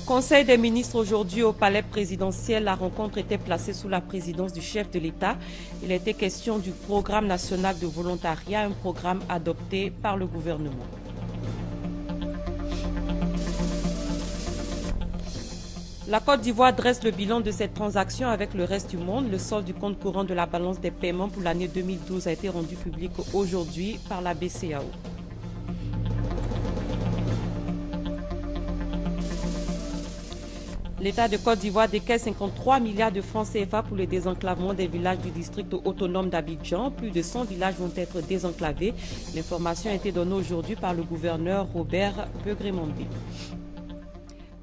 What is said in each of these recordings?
Conseil des ministres aujourd'hui au palais présidentiel. La rencontre était placée sous la présidence du chef de l'État. Il était question du programme national de volontariat, un programme adopté par le gouvernement. La Côte d'Ivoire dresse le bilan de cette transaction avec le reste du monde. Le solde du compte courant de la balance des paiements pour l'année 2012 a été rendu public aujourd'hui par la BCEAO. L'État de Côte d'Ivoire décaisse 53 milliards de francs CFA pour le désenclavement des villages du district autonome d'Abidjan. Plus de 100 villages vont être désenclavés. L'information a été donnée aujourd'hui par le gouverneur Robert Begré-Mambé.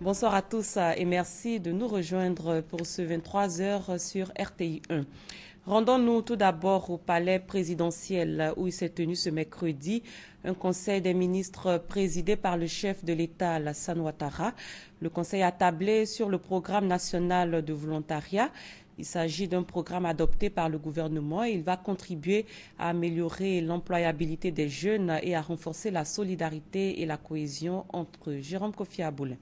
Bonsoir à tous et merci de nous rejoindre pour ce 23h sur RTI 1. Rendons-nous tout d'abord au palais présidentiel où il s'est tenu ce mercredi un conseil des ministres présidé par le chef de l'État, Alassane Ouattara. Le conseil a tablé sur le programme national de volontariat. Il s'agit d'un programme adopté par le gouvernement et il va contribuer à améliorer l'employabilité des jeunes et à renforcer la solidarité et la cohésion entre eux. Jérôme Kofi Aboulin.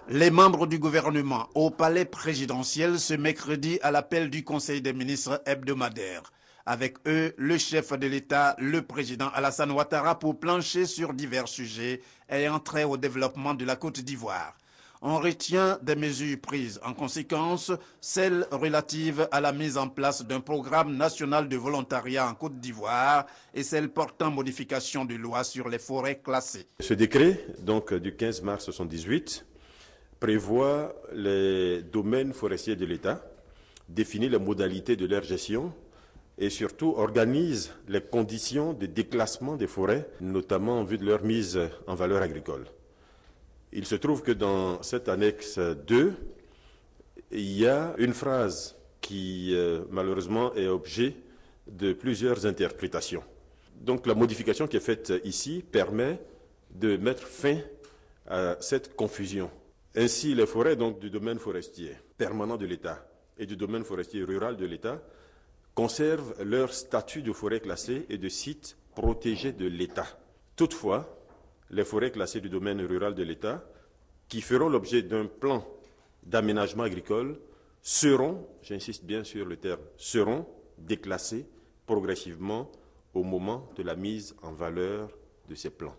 Les membres du gouvernement au palais présidentiel ce mercredi à l'appel du Conseil des ministres hebdomadaire. Avec eux, le chef de l'État, le président Alassane Ouattara, pour plancher sur divers sujets ayant trait au développement de la Côte d'Ivoire. On retient des mesures prises en conséquence, celles relatives à la mise en place d'un programme national de volontariat en Côte d'Ivoire et celles portant modification de loi sur les forêts classées. Ce décret, donc du 15 mars 1978, prévoit les domaines forestiers de l'État, définit les modalités de leur gestion et surtout organise les conditions de déclassement des forêts, notamment en vue de leur mise en valeur agricole. Il se trouve que dans cette annexe 2, il y a une phrase qui malheureusement est objet de plusieurs interprétations. Donc la modification qui est faite ici permet de mettre fin à cette confusion. Ainsi, les forêts donc, du domaine forestier permanent de l'État et du domaine forestier rural de l'État conservent leur statut de forêt classée et de site protégé de l'État. Toutefois, les forêts classées du domaine rural de l'État, qui feront l'objet d'un plan d'aménagement agricole, seront, j'insiste bien sur le terme, seront déclassées progressivement au moment de la mise en valeur de ces plans.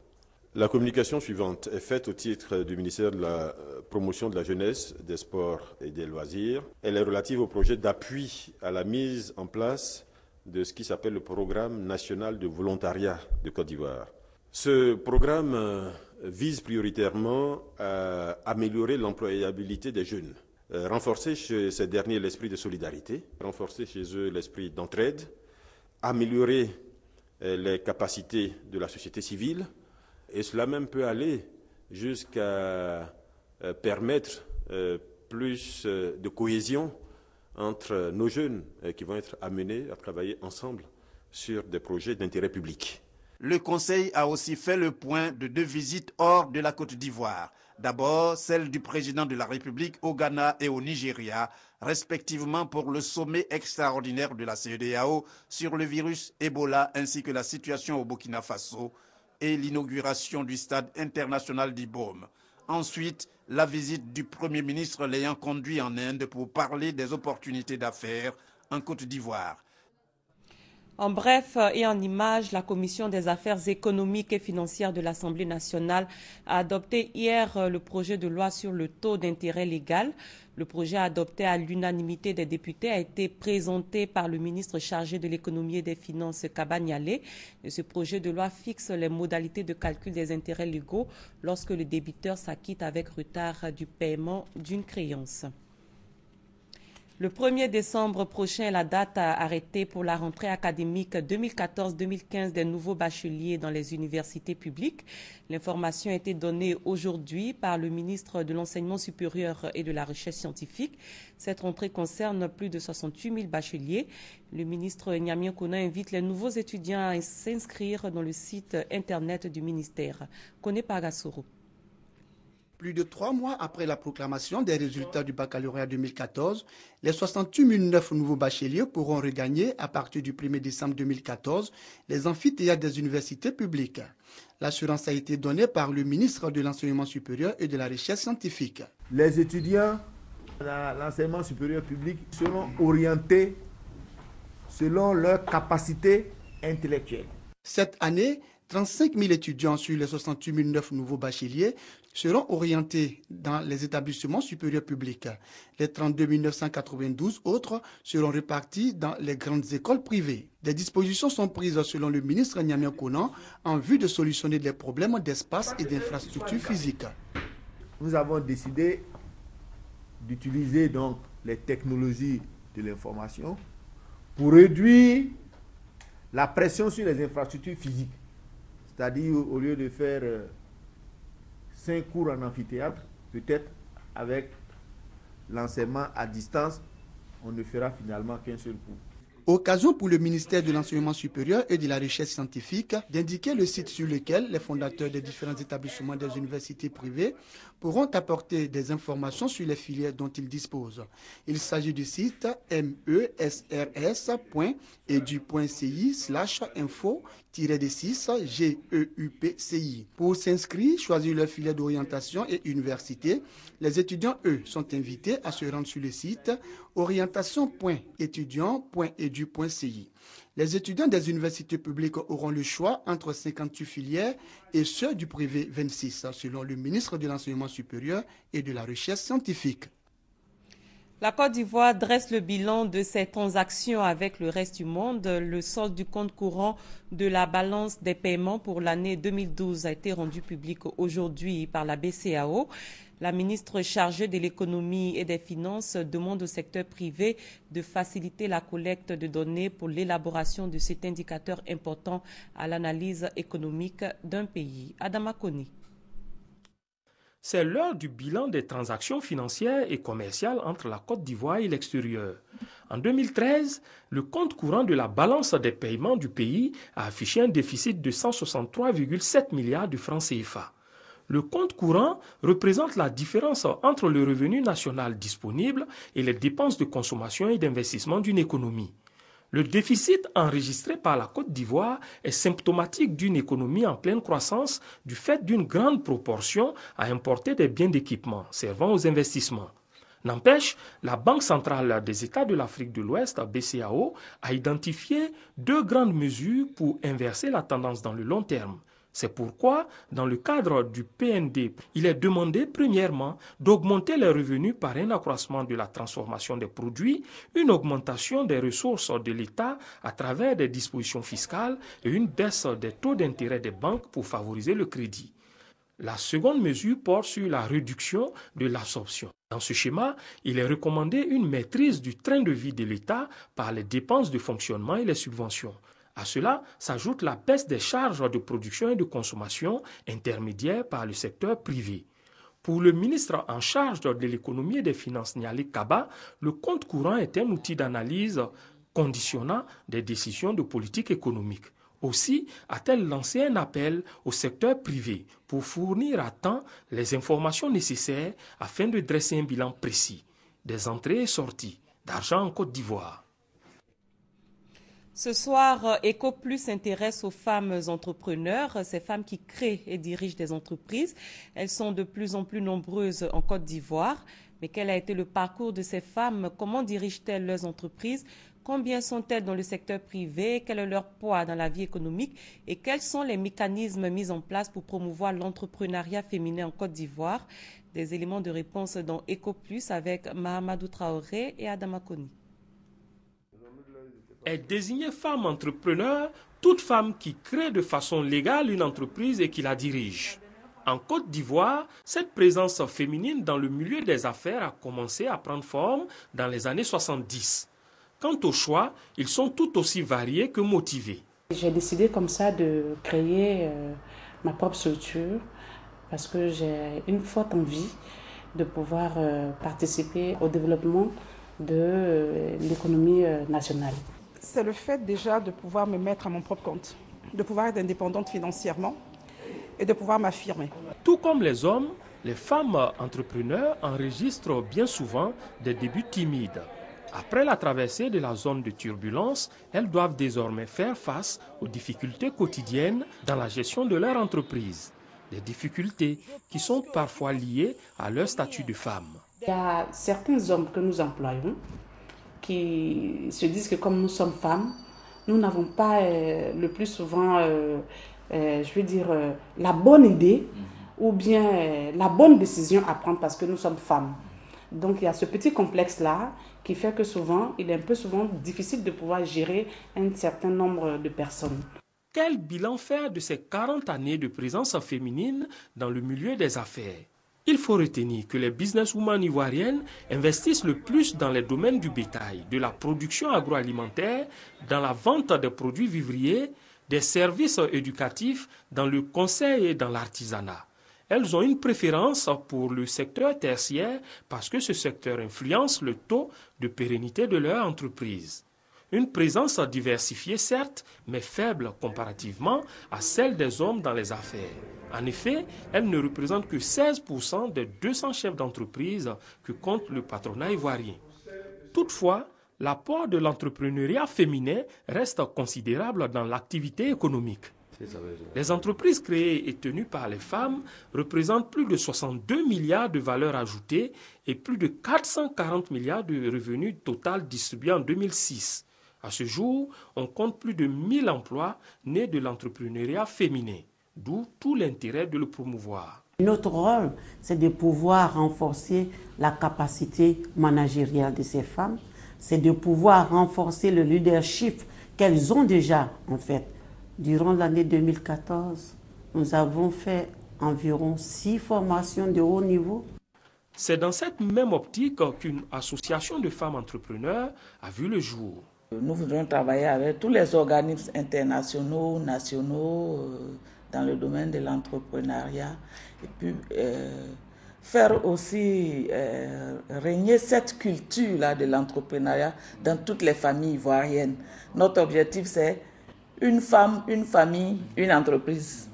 La communication suivante est faite au titre du ministère de la Promotion de la Jeunesse, des Sports et des Loisirs. Elle est relative au projet d'appui à la mise en place de ce qui s'appelle le Programme national de volontariat de Côte d'Ivoire. Ce programme vise prioritairement à améliorer l'employabilité des jeunes, renforcer chez ces derniers l'esprit de solidarité, renforcer chez eux l'esprit d'entraide, améliorer les capacités de la société civile. Et cela même peut aller jusqu'à permettre plus de cohésion entre nos jeunes qui vont être amenés à travailler ensemble sur des projets d'intérêt public. Le Conseil a aussi fait le point de 2 visites hors de la Côte d'Ivoire. D'abord, celle du président de la République au Ghana et au Nigeria, respectivement pour le sommet extraordinaire de la CEDEAO sur le virus Ebola ainsi que la situation au Burkina Faso, et l'inauguration du stade international d'Ibom. Ensuite, la visite du Premier ministre l'ayant conduit en Inde pour parler des opportunités d'affaires en Côte d'Ivoire. En bref et en images, la Commission des affaires économiques et financières de l'Assemblée nationale a adopté hier le projet de loi sur le taux d'intérêt légal. Le projet adopté à l'unanimité des députés a été présenté par le ministre chargé de l'économie et des finances, Kaba Nialé. Ce projet de loi fixe les modalités de calcul des intérêts légaux lorsque le débiteur s'acquitte avec retard du paiement d'une créance. Le 1er décembre prochain est la date arrêtée pour la rentrée académique 2014-2015 des nouveaux bacheliers dans les universités publiques. L'information a été donnée aujourd'hui par le ministre de l'Enseignement supérieur et de la Recherche scientifique. Cette rentrée concerne plus de 68 000 bacheliers. Le ministre Niamien Kona invite les nouveaux étudiants à s'inscrire dans le site internet du ministère. Kone Pagasoro. Plus de 3 mois après la proclamation des résultats du baccalauréat 2014, les 68 009 nouveaux bacheliers pourront regagner, à partir du 1er décembre 2014, les amphithéâtres des universités publiques. L'assurance a été donnée par le ministre de l'Enseignement supérieur et de la Recherche scientifique. Les étudiants dans l'enseignement supérieur public seront orientés selon leurs capacités intellectuelles. Cette année, 35 000 étudiants sur les 68 009 nouveaux bacheliers seront orientés dans les établissements supérieurs publics. Les 32 992 autres seront répartis dans les grandes écoles privées. Des dispositions sont prises selon le ministre Niamey Konan en vue de solutionner les problèmes d'espace et d'infrastructures physiques. Nous avons décidé d'utiliser donc les technologies de l'information pour réduire la pression sur les infrastructures physiques. C'est-à-dire, au lieu de faire 5 cours en amphithéâtre, peut-être avec l'enseignement à distance, on ne fera finalement qu'un seul cours. Occasion pour le ministère de l'Enseignement supérieur et de la Recherche scientifique d'indiquer le site sur lequel les fondateurs des différents établissements des universités privées pourront apporter des informations sur les filières dont ils disposent. Il s'agit du site mesrsr.edu.ci/info-6GEUPCI. Pour s'inscrire, choisir leur filière d'orientation et université, les étudiants, eux, sont invités à se rendre sur le site orientation.étudiant.edu.ci. Les étudiants des universités publiques auront le choix entre 58 filières et ceux du privé 26, selon le ministre de l'Enseignement supérieur et de la Recherche scientifique. La Côte d'Ivoire dresse le bilan de ses transactions avec le reste du monde. Le solde du compte courant de la balance des paiements pour l'année 2012 a été rendu public aujourd'hui par la BCEAO. La ministre chargée de l'économie et des finances demande au secteur privé de faciliter la collecte de données pour l'élaboration de cet indicateur important à l'analyse économique d'un pays. Adama Koni. C'est l'heure du bilan des transactions financières et commerciales entre la Côte d'Ivoire et l'extérieur. En 2013, le compte courant de la balance des paiements du pays a affiché un déficit de 163,7 milliards de francs CFA. Le compte courant représente la différence entre le revenu national disponible et les dépenses de consommation et d'investissement d'une économie. Le déficit enregistré par la Côte d'Ivoire est symptomatique d'une économie en pleine croissance du fait d'une grande proportion à importer des biens d'équipement servant aux investissements. N'empêche, la Banque centrale des États de l'Afrique de l'Ouest, BCEAO, a identifié 2 grandes mesures pour inverser la tendance dans le long terme. C'est pourquoi, dans le cadre du PND, il est demandé premièrement d'augmenter les revenus par un accroissement de la transformation des produits, une augmentation des ressources de l'État à travers des dispositions fiscales et une baisse des taux d'intérêt des banques pour favoriser le crédit. La seconde mesure porte sur la réduction de l'absorption. Dans ce schéma, il est recommandé une maîtrise du train de vie de l'État par les dépenses de fonctionnement et les subventions. À cela s'ajoute la baisse des charges de production et de consommation intermédiaires par le secteur privé. Pour le ministre en charge de l'économie et des finances Nialé Kaba, le compte courant est un outil d'analyse conditionnant des décisions de politique économique. Aussi a-t-elle lancé un appel au secteur privé pour fournir à temps les informations nécessaires afin de dresser un bilan précis des entrées et sorties d'argent en Côte d'Ivoire. Ce soir, EcoPlus s'intéresse aux femmes entrepreneurs, ces femmes qui créent et dirigent des entreprises. Elles sont de plus en plus nombreuses en Côte d'Ivoire. Mais quel a été le parcours de ces femmes? Comment dirigent-elles leurs entreprises? Combien sont-elles dans le secteur privé? Quel est leur poids dans la vie économique? Et quels sont les mécanismes mis en place pour promouvoir l'entrepreneuriat féminin en Côte d'Ivoire? Des éléments de réponse dans EcoPlus avec Mahamadou Traoré et Adama Koni. Est désignée femme entrepreneur toute femme qui crée de façon légale une entreprise et qui la dirige. En Côte d'Ivoire, cette présence féminine dans le milieu des affaires a commencé à prendre forme dans les années 70. Quant aux choix, ils sont tout aussi variés que motivés. J'ai décidé comme ça de créer ma propre structure parce que j'ai une forte envie de pouvoir participer au développement de l'économie nationale. C'est le fait déjà de pouvoir me mettre à mon propre compte, de pouvoir être indépendante financièrement et de pouvoir m'affirmer. Tout comme les hommes, Les femmes entrepreneurs enregistrent bien souvent des débuts timides. Après la traversée de la zone de turbulence, elles doivent désormais faire face aux difficultés quotidiennes dans la gestion de leur entreprise. Des difficultés qui sont parfois liées à leur statut de femme. Il y a certains hommes que nous employons qui se disent que comme nous sommes femmes, nous n'avons pas le plus souvent, la bonne idée ou bien la bonne décision à prendre parce que nous sommes femmes. Donc il y a ce petit complexe-là qui fait que souvent, il est un peu souvent difficile de pouvoir gérer un certain nombre de personnes. Quel bilan faire de ces 40 années de présence féminine dans le milieu des affaires? Il faut retenir que les businesswomen ivoiriennes investissent le plus dans les domaines du bétail, de la production agroalimentaire, dans la vente des produits vivriers, des services éducatifs, dans le conseil et dans l'artisanat. Elles ont une préférence pour le secteur tertiaire parce que ce secteur influence le taux de pérennité de leur entreprise. Une présence diversifiée certes, mais faible comparativement à celle des hommes dans les affaires. En effet, elles ne représentent que 16% des 200 chefs d'entreprise que compte le patronat ivoirien. Toutefois, l'apport de l'entrepreneuriat féminin reste considérable dans l'activité économique. Les entreprises créées et tenues par les femmes représentent plus de 62 milliards de valeur ajoutée et plus de 440 milliards de revenus total distribués en 2006. À ce jour, on compte plus de 1000 emplois nés de l'entrepreneuriat féminin, d'où tout l'intérêt de le promouvoir. Notre rôle, c'est de pouvoir renforcer la capacité managériale de ces femmes, c'est de pouvoir renforcer le leadership qu'elles ont déjà en fait. Durant l'année 2014, nous avons fait environ 6 formations de haut niveau. C'est dans cette même optique qu'une association de femmes entrepreneurs a vu le jour. Nous voudrons travailler avec tous les organismes internationaux, nationaux, dans le domaine de l'entrepreneuriat et puis faire aussi régner cette culture-là de l'entrepreneuriat dans toutes les familles ivoiriennes. Notre objectif, c'est une femme, une famille, une entreprise.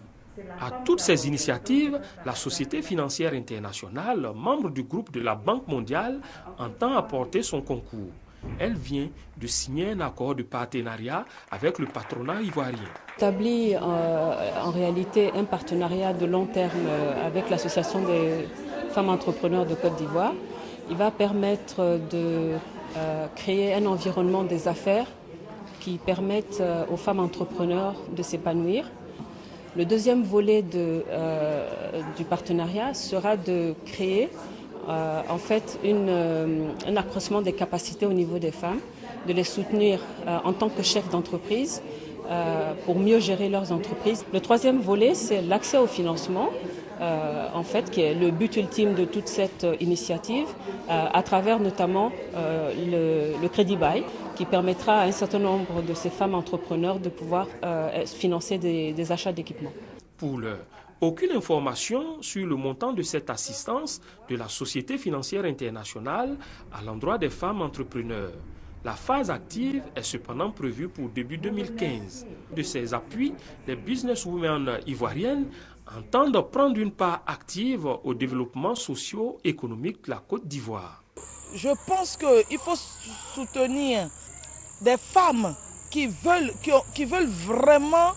À toutes ces initiatives, la Société financière internationale, membre du groupe de la Banque mondiale, entend apporter son concours. Elle vient de signer un accord de partenariat avec le patronat ivoirien. Établi en réalité un partenariat de long terme avec l'Association des femmes entrepreneurs de Côte d'Ivoire. Il va permettre de créer un environnement des affaires qui permettent aux femmes entrepreneurs de s'épanouir. Le deuxième volet du partenariat sera de créer en fait un accroissement des capacités au niveau des femmes, de les soutenir en tant que chefs d'entreprise pour mieux gérer leurs entreprises. Le troisième volet, c'est l'accès au financement, en fait, qui est le but ultime de toute cette initiative, à travers notamment le Crédit Bail, qui permettra à un certain nombre de ces femmes entrepreneurs de pouvoir financer des achats d'équipements. Pour l'heure, aucune information sur le montant de cette assistance de la Société financière internationale à l'endroit des femmes entrepreneurs. La phase active est cependant prévue pour début 2015. De ces appuis, les businesswomen ivoiriennes entendent prendre une part active au développement socio-économique de la Côte d'Ivoire. Je pense qu'il faut soutenir des femmes qui veulent vraiment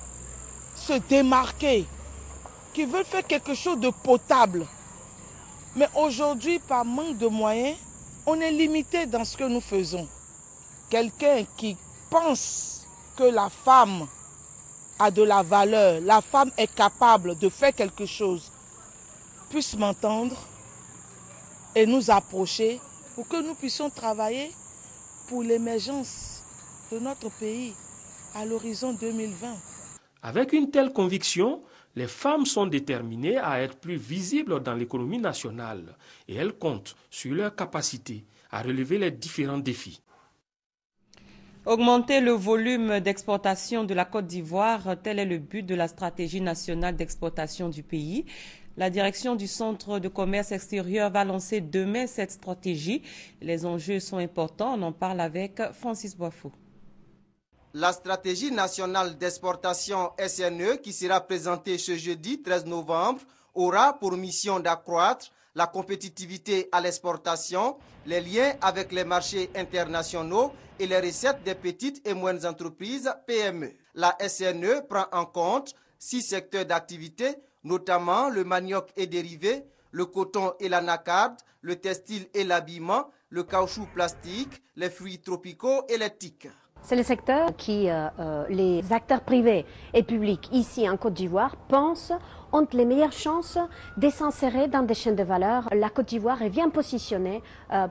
se démarquer, qui veulent faire quelque chose de potable. Mais aujourd'hui, par manque de moyens, on est limité dans ce que nous faisons. Quelqu'un qui pense que la femme a de la valeur, la femme est capable de faire quelque chose, puisse m'entendre et nous approcher pour que nous puissions travailler pour l'émergence de notre pays à l'horizon 2020. Avec une telle conviction, les femmes sont déterminées à être plus visibles dans l'économie nationale et elles comptent sur leur capacité à relever les différents défis. Augmenter le volume d'exportation de la Côte d'Ivoire, tel est le but de la stratégie nationale d'exportation du pays. La direction du Centre de commerce extérieur va lancer demain cette stratégie. Les enjeux sont importants. On en parle avec Francis Boifou. La stratégie nationale d'exportation SNE qui sera présentée ce jeudi 13 novembre aura pour mission d'accroître la compétitivité à l'exportation, les liens avec les marchés internationaux et les recettes des petites et moyennes entreprises PME. La SNE prend en compte 6 secteurs d'activité, notamment le manioc et dérivés, le coton et l'anacarde, le textile et l'habillement, le caoutchouc plastique, les fruits tropicaux et les tiques. C'est le secteur qui les acteurs privés et publics ici en Côte d'Ivoire pensent ont les meilleures chances de s'insérer dans des chaînes de valeur. La Côte d'Ivoire est bien positionnée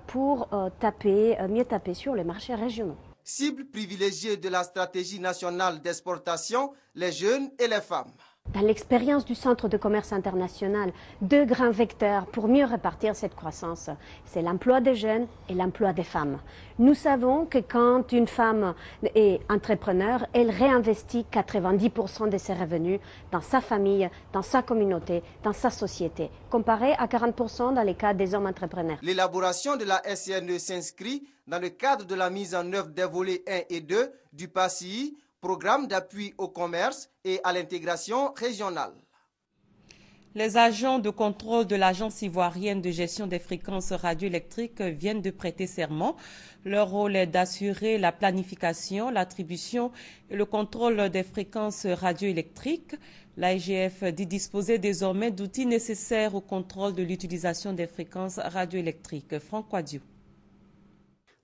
pour mieux taper sur les marchés régionaux. Cible privilégiée de la stratégie nationale d'exportation, les jeunes et les femmes. Dans l'expérience du Centre de commerce international, 2 grands vecteurs pour mieux répartir cette croissance, c'est l'emploi des jeunes et l'emploi des femmes. Nous savons que quand une femme est entrepreneur, elle réinvestit 90% de ses revenus dans sa famille, dans sa communauté, dans sa société, comparé à 40% dans les cas des hommes entrepreneurs. L'élaboration de la SNE s'inscrit dans le cadre de la mise en œuvre des volets 1 et 2 du PACI, programme d'appui au commerce et à l'intégration régionale. Les agents de contrôle de l'Agence ivoirienne de gestion des fréquences radioélectriques viennent de prêter serment. Leur rôle est d'assurer la planification, l'attribution et le contrôle des fréquences radioélectriques. L'AIGF dit disposer désormais d'outils nécessaires au contrôle de l'utilisation des fréquences radioélectriques. Franck Quadiou.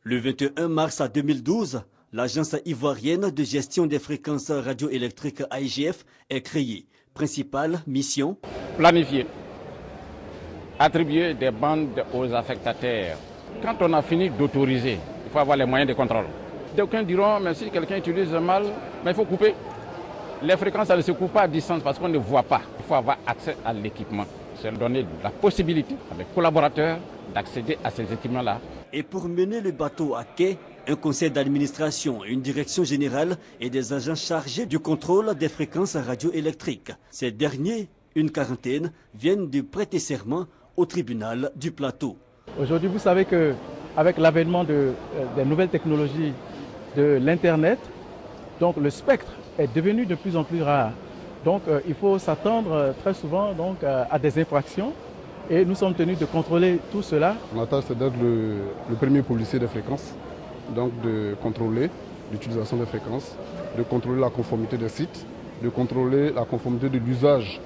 Le 21 mars 2012, l'Agence ivoirienne de gestion des fréquences radioélectriques AIGF est créée. Principale mission: planifier, attribuer des bandes aux affectataires. Quand on a fini d'autoriser, il faut avoir les moyens de contrôle. D'aucuns diront, mais si quelqu'un utilise mal, mais il faut couper. Les fréquences, ça ne se coupe pas à distance parce qu'on ne voit pas. Il faut avoir accès à l'équipement. C'est donner la possibilité à mes collaborateurs d'accéder à ces équipements-là. Et pour mener le bateau à quai, un conseil d'administration, une direction générale et des agents chargés du contrôle des fréquences radioélectriques. Ces derniers, une quarantaine, viennent de prêter serment au tribunal du plateau. Aujourd'hui, vous savez qu'avec l'avènement des nouvelles technologies de l'Internet, donc le spectre est devenu de plus en plus rare. Donc il faut s'attendre très souvent à des infractions. Et nous sommes tenus de contrôler tout cela. Ma tâche, c'est d'être le premier policier des fréquences, donc de contrôler l'utilisation des fréquences, de contrôler la conformité des sites, de contrôler la conformité de l'usage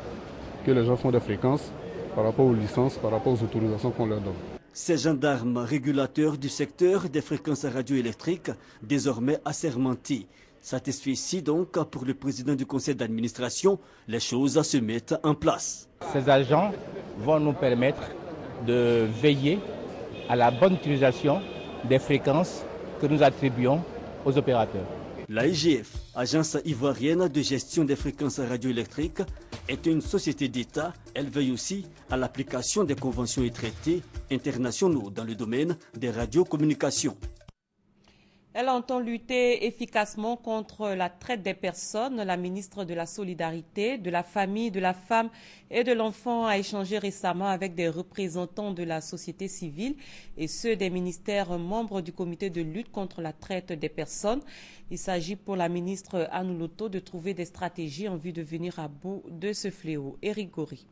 que les gens font des fréquences par rapport aux licences, par rapport aux autorisations qu'on leur donne. Ces gendarmes régulateurs du secteur des fréquences radioélectriques, désormais assermentés. Satisfait ici donc pour le président du conseil d'administration, les choses se mettent en place. Ces agents vont nous permettre de veiller à la bonne utilisation des fréquences que nous attribuons aux opérateurs. L'AIGF, Agence ivoirienne de gestion des fréquences radioélectriques, est une société d'État. Elle veille aussi à l'application des conventions et traités internationaux dans le domaine des radiocommunications. Elle entend lutter efficacement contre la traite des personnes. La ministre de la Solidarité, de la Famille, de la Femme et de l'Enfant a échangé récemment avec des représentants de la société civile et ceux des ministères membres du comité de lutte contre la traite des personnes. Il s'agit pour la ministre Anne Loto de trouver des stratégies en vue de venir à bout de ce fléau. Éric Gori.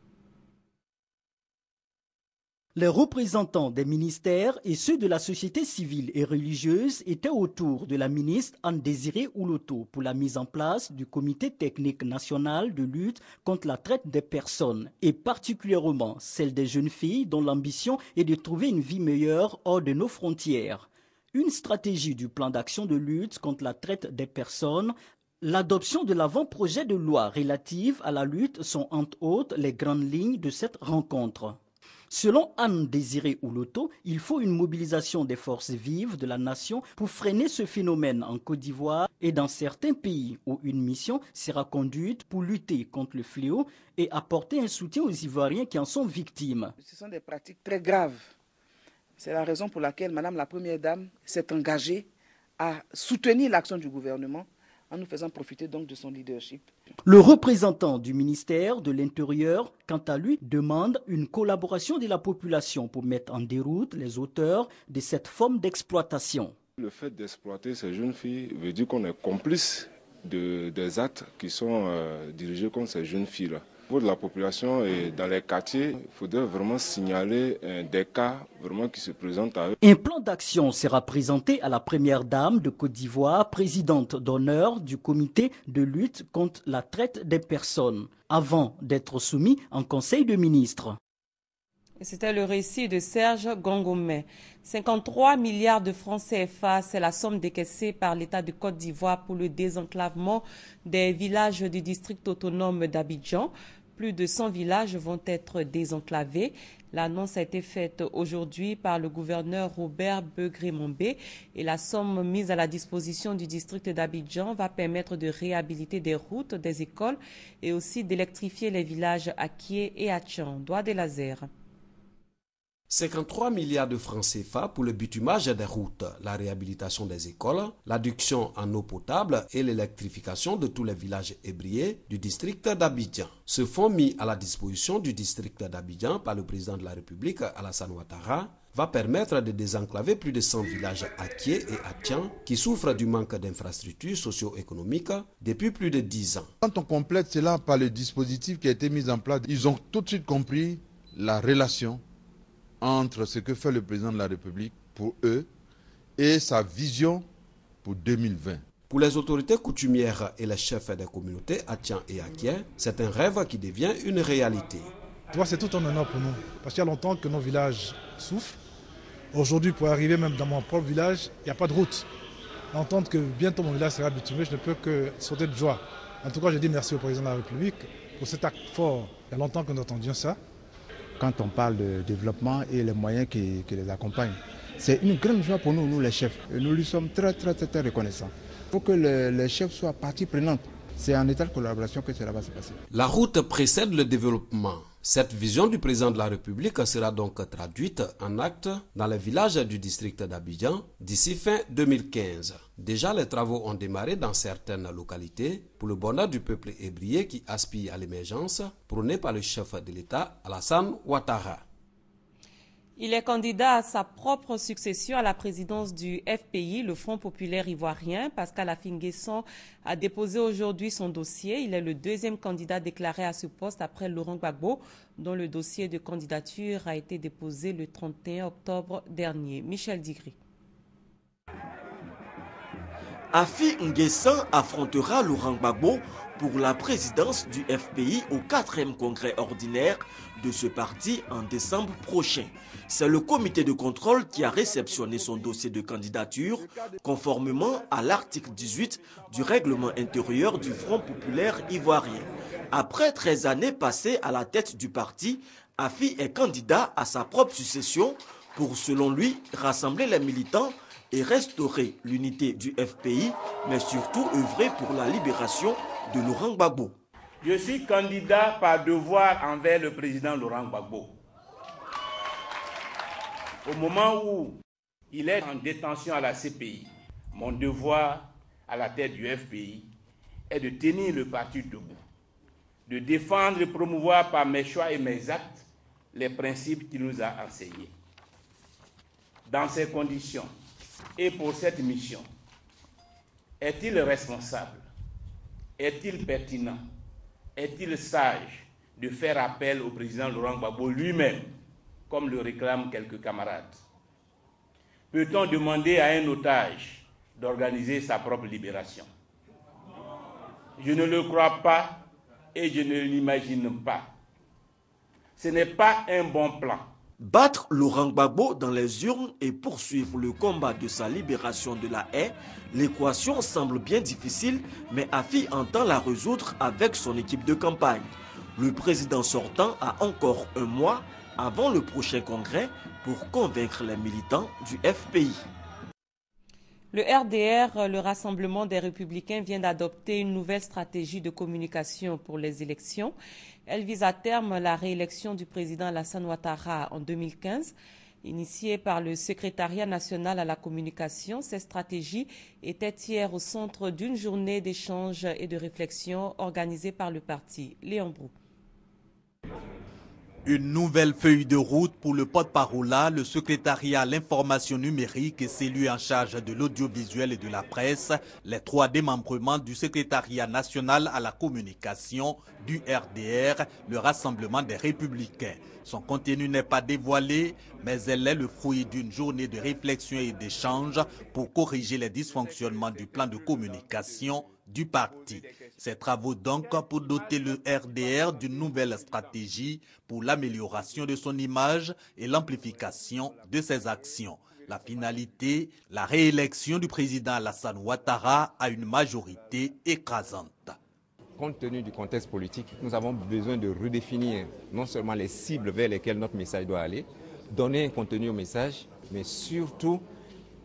Les représentants des ministères et ceux de la société civile et religieuse étaient autour de la ministre Anne-Désirée Ouloto pour la mise en place du comité technique national de lutte contre la traite des personnes et particulièrement celle des jeunes filles dont l'ambition est de trouver une vie meilleure hors de nos frontières. Une stratégie du plan d'action de lutte contre la traite des personnes. L'adoption de l'avant-projet de loi relative à la lutte sont entre autres les grandes lignes de cette rencontre. Selon Anne-Désirée Ouloto, il faut une mobilisation des forces vives de la nation pour freiner ce phénomène en Côte d'Ivoire et dans certains pays où une mission sera conduite pour lutter contre le fléau et apporter un soutien aux Ivoiriens qui en sont victimes. Ce sont des pratiques très graves. C'est la raison pour laquelle Madame la Première Dame s'est engagée à soutenir l'action du gouvernement en nous faisant profiter donc de son leadership. Le représentant du ministère de l'Intérieur, quant à lui, demande une collaboration de la population pour mettre en déroute les auteurs de cette forme d'exploitation. Le fait d'exploiter ces jeunes filles veut dire qu'on est complice des actes qui sont dirigés contre ces jeunes filles-là. Pour la population et dans les quartiers, il faudrait vraiment signaler des cas vraiment qui se présentent à eux. Un plan d'action sera présenté à la première dame de Côte d'Ivoire, présidente d'honneur du comité de lutte contre la traite des personnes, avant d'être soumis en Conseil de ministres. C'était le récit de Serge Gongomé. 53 milliards de francs CFA, c'est la somme décaissée par l'État de Côte d'Ivoire pour le désenclavement des villages du district autonome d'Abidjan. Plus de 100 villages vont être désenclavés. L'annonce a été faite aujourd'hui par le gouverneur Robert Begré-Mombé et la somme mise à la disposition du district d'Abidjan va permettre de réhabiliter des routes, des écoles et aussi d'électrifier les villages Akie et Atchan. Doigt des lasers. 53 milliards de francs CFA pour le bitumage des routes, la réhabilitation des écoles, l'adduction en eau potable et l'électrification de tous les villages ébriés du district d'Abidjan. Ce fonds mis à la disposition du district d'Abidjan par le président de la République, Alassane Ouattara, va permettre de désenclaver plus de 100 villages Akie et Atchan qui souffrent du manque d'infrastructures socio-économiques depuis plus de 10 ans. Quand on complète cela par le dispositif qui a été mis en place, ils ont tout de suite compris la relation entre ce que fait le président de la République pour eux et sa vision pour 2020. Pour les autorités coutumières et les chefs des communautés Atchan et Akie, c'est un rêve qui devient une réalité. C'est tout un honneur pour nous, parce qu'il y a longtemps que nos villages souffrent. Aujourd'hui, pour arriver même dans mon propre village, il n'y a pas de route. Entendre que bientôt mon village sera bitumé, je ne peux que sauter de joie. En tout cas, je dis merci au président de la République pour cet acte fort. Il y a longtemps que nous entendions ça. Quand on parle de développement et les moyens qui les accompagnent, c'est une grande joie pour nous, nous les chefs. Et nous lui sommes très reconnaissants. Il faut que les chefs soient partie prenante. C'est en état de collaboration que cela va se passer. La route précède le développement. Cette vision du président de la République sera donc traduite en actes dans les villages du district d'Abidjan d'ici fin 2015. Déjà, les travaux ont démarré dans certaines localités pour le bonheur du peuple ébrié qui aspire à l'émergence, prônée par le chef de l'État, Alassane Ouattara. Il est candidat à sa propre succession à la présidence du FPI, le Front populaire ivoirien. Pascal Affi-N'Guessan a déposé aujourd'hui son dossier. Il est le deuxième candidat déclaré à ce poste après Laurent Gbagbo, dont le dossier de candidature a été déposé le 31 octobre dernier. Michel Digri. Affi-N'Guessan affrontera Laurent Gbagbo pour la présidence du FPI au 4e congrès ordinaire de ce parti en décembre prochain. C'est le comité de contrôle qui a réceptionné son dossier de candidature conformément à l'article 18 du règlement intérieur du Front populaire ivoirien. Après 13 années passées à la tête du parti, Affi est candidat à sa propre succession pour, selon lui, rassembler les militants et restaurer l'unité du FPI, mais surtout œuvrer pour la libération de Laurent Gbagbo. Je suis candidat par devoir envers le président Laurent Gbagbo. Au moment où il est en détention à la CPI, mon devoir à la tête du FPI est de tenir le parti debout, de défendre et promouvoir par mes choix et mes actes les principes qu'il nous a enseignés. Dans ces conditions et pour cette mission, est-il responsable? Est-il pertinent? Est-il sage de faire appel au président Laurent Gbagbo lui-même, comme le réclament quelques camarades? Peut-on demander à un otage d'organiser sa propre libération? Je ne le crois pas et je ne l'imagine pas. Ce n'est pas un bon plan. Battre Laurent Gbagbo dans les urnes et poursuivre le combat de sa libération de la haie, l'équation semble bien difficile, mais Affi entend la résoudre avec son équipe de campagne. Le président sortant a encore un mois avant le prochain congrès pour convaincre les militants du FPI. Le RDR, le Rassemblement des Républicains, vient d'adopter une nouvelle stratégie de communication pour les élections. Elle vise à terme la réélection du président Alassane Ouattara en 2015. Initiée par le Secrétariat national à la communication, cette stratégie était hier au centre d'une journée d'échange et de réflexion organisée par le parti. Léon Brou. Une nouvelle feuille de route pour le porte-parole, le secrétariat à l'information numérique et celui en charge de l'audiovisuel et de la presse, les 3 démembrements du secrétariat national à la communication du RDR, le Rassemblement des Républicains. Son contenu n'est pas dévoilé, mais elle est le fruit d'une journée de réflexion et d'échange pour corriger les dysfonctionnements du plan de communication du parti. Ces travaux donc pour doter le RDR d'une nouvelle stratégie pour l'amélioration de son image et l'amplification de ses actions. La finalité, la réélection du président Alassane Ouattara à une majorité écrasante. Compte tenu du contexte politique, nous avons besoin de redéfinir non seulement les cibles vers lesquelles notre message doit aller, donner un contenu au message, mais surtout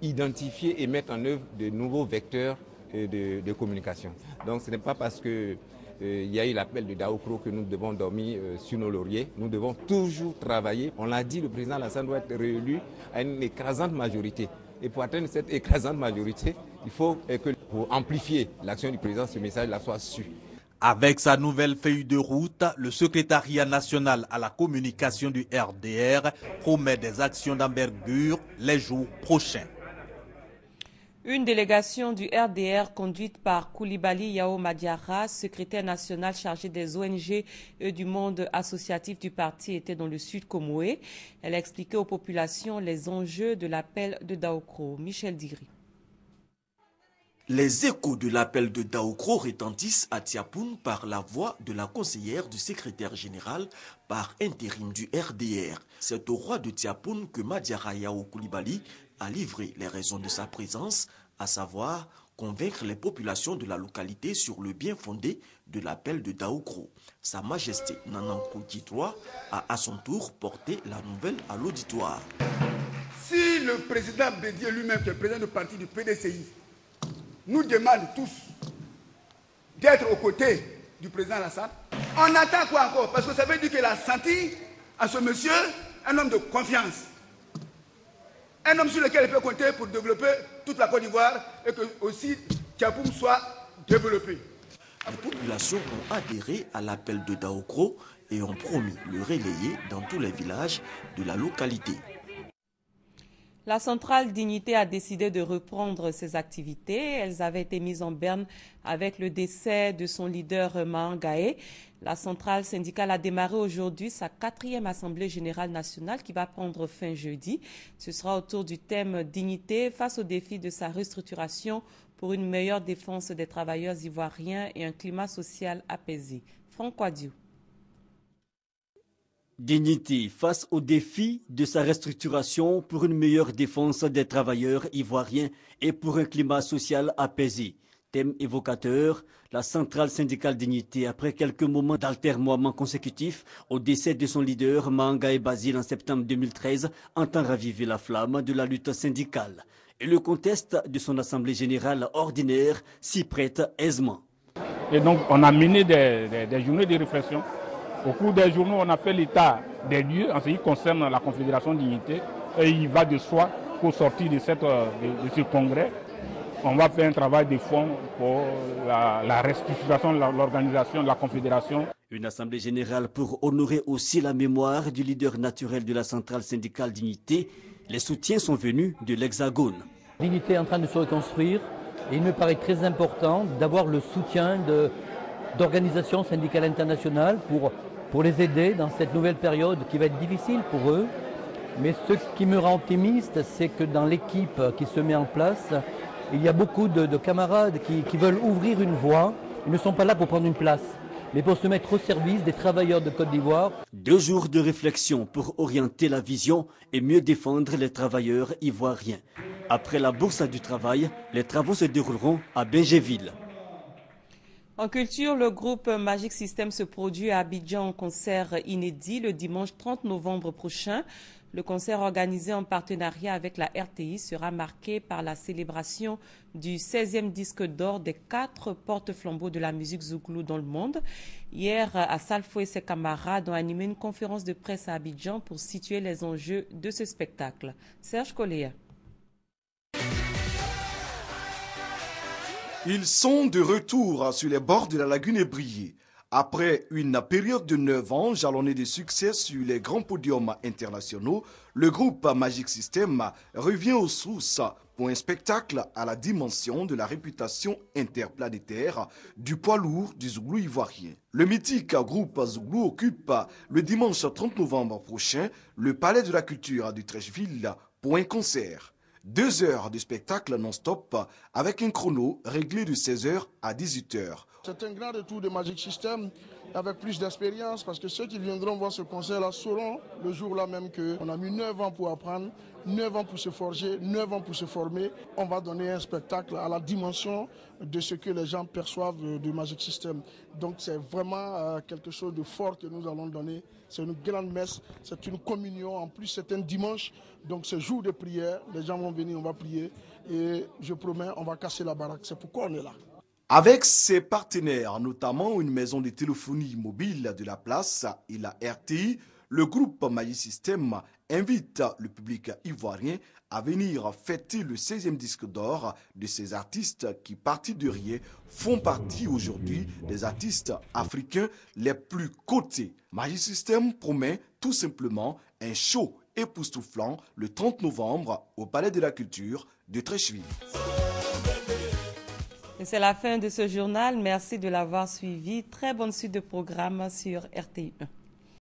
identifier et mettre en œuvre de nouveaux vecteurs de communication. Donc ce n'est pas parce qu'il y a eu l'appel de Daoukro que nous devons dormir sur nos lauriers. Nous devons toujours travailler. On l'a dit, le président Alassane doit être réélu à une écrasante majorité. Et pour atteindre cette écrasante majorité, il faut que pour amplifier l'action du président, ce message-là soit su. Avec sa nouvelle feuille de route, le secrétariat national à la communication du RDR promet des actions d'envergure les jours prochains. Une délégation du RDR conduite par Koulibaly Yao Madiara, secrétaire national chargé des ONG et du monde associatif du parti, était dans le sud Komoé. Elle a expliqué aux populations les enjeux de l'appel de Daoukro. Michel Diri. Les échos de l'appel de Daoukro retentissent à Tiapoun par la voix de la conseillère du secrétaire général par intérim du RDR. C'est au roi de Tiapoun que Madiara Yao Koulibaly a livré les raisons de sa présence, à savoir convaincre les populations de la localité sur le bien fondé de l'appel de Daoukro. Sa Majesté Nanankou III a à son tour porté la nouvelle à l'auditoire. Si le président Bédié lui-même, qui est le président du parti du PDCI, nous demande tous d'être aux côtés du président Alassane, on attend quoi encore? Parce que ça veut dire qu'il a senti à ce monsieur un homme de confiance. Un homme sur lequel il peut compter pour développer toute la Côte d'Ivoire et que aussi Tiapoum soit développé. Les populations ont adhéré à l'appel de Daoukro et ont promis le relayer dans tous les villages de la localité. La centrale Dignité a décidé de reprendre ses activités. Elles avaient été mises en berne avec le décès de son leader Mahangae. La centrale syndicale a démarré aujourd'hui sa 4e assemblée générale nationale qui va prendre fin jeudi. Ce sera autour du thème Dignité face aux défis de sa restructuration pour une meilleure défense des travailleurs ivoiriens et un climat social apaisé. Franck Quadiou. Dignité face aux défis de sa restructuration pour une meilleure défense des travailleurs ivoiriens et pour un climat social apaisé. Thème évocateur, la centrale syndicale Dignité, après quelques moments d'altermoiement consécutifs au décès de son leader Mahangae Basile en septembre 2013, entend raviver la flamme de la lutte syndicale. Et le contexte de son assemblée générale ordinaire s'y prête aisément. Et donc on a mené des journées de réflexion. Au cours des journaux, on a fait l'état des lieux en ce qui concerne la Confédération Dignité. Et il va de soi qu'au sortir de ce congrès, on va faire un travail de fond pour la restructuration de l'organisation de la Confédération. Une assemblée générale pour honorer aussi la mémoire du leader naturel de la centrale syndicale Dignité. Les soutiens sont venus de l'Hexagone. Dignité est en train de se reconstruire et il me paraît très important d'avoir le soutien d'organisations syndicales internationales pour les aider dans cette nouvelle période qui va être difficile pour eux. Mais ce qui me rend optimiste, c'est que dans l'équipe qui se met en place, il y a beaucoup de camarades qui veulent ouvrir une voie. Ils ne sont pas là pour prendre une place, mais pour se mettre au service des travailleurs de Côte d'Ivoire. 2 jours de réflexion pour orienter la vision et mieux défendre les travailleurs ivoiriens. Après la Bourse du Travail, les travaux se dérouleront à Bingéville. En culture, le groupe Magic System se produit à Abidjan en concert inédit le dimanche 30 novembre prochain. Le concert organisé en partenariat avec la RTI sera marqué par la célébration du 16e disque d'or des 4 porte-flambeaux de la musique zouglou dans le monde. Hier, Assalfo et ses camarades ont animé une conférence de presse à Abidjan pour situer les enjeux de ce spectacle. Serge Coléa. Ils sont de retour sur les bords de la lagune ébriée. Après une période de 9 ans jalonnée de succès sur les grands podiums internationaux, le groupe Magic System revient aux sources pour un spectacle à la dimension de la réputation interplanétaire du poids lourd du Zouglou ivoirien. Le mythique groupe Zouglou occupe le dimanche 30 novembre prochain le Palais de la Culture du Treichville pour un concert. 2 heures de spectacle non-stop avec un chrono réglé de 16h à 18h. C'est un grand retour de Magic System avec plus d'expérience parce que ceux qui viendront voir ce concert-là sauront le jour-là même qu'on a mis 9 ans pour apprendre, 9 ans pour se forger, 9 ans pour se former. On va donner un spectacle à la dimension de ce que les gens perçoivent de Magic System. Donc c'est vraiment quelque chose de fort que nous allons donner. C'est une grande messe, c'est une communion. En plus c'est un dimanche, donc c'est jour de prière. Les gens vont venir, on va prier et je promets, on va casser la baraque. C'est pourquoi on est là. Avec ses partenaires, notamment une maison de téléphonie mobile de la place et la RTI, le groupe Magic System invite le public ivoirien à venir fêter le 16e disque d'or de ces artistes qui, partis de rien, font partie aujourd'hui des artistes africains les plus cotés. Magic System promet tout simplement un show époustouflant le 30 novembre au Palais de la Culture de Treichville. Et c'est la fin de ce journal. Merci de l'avoir suivi. Très bonne suite de programme sur RTI1.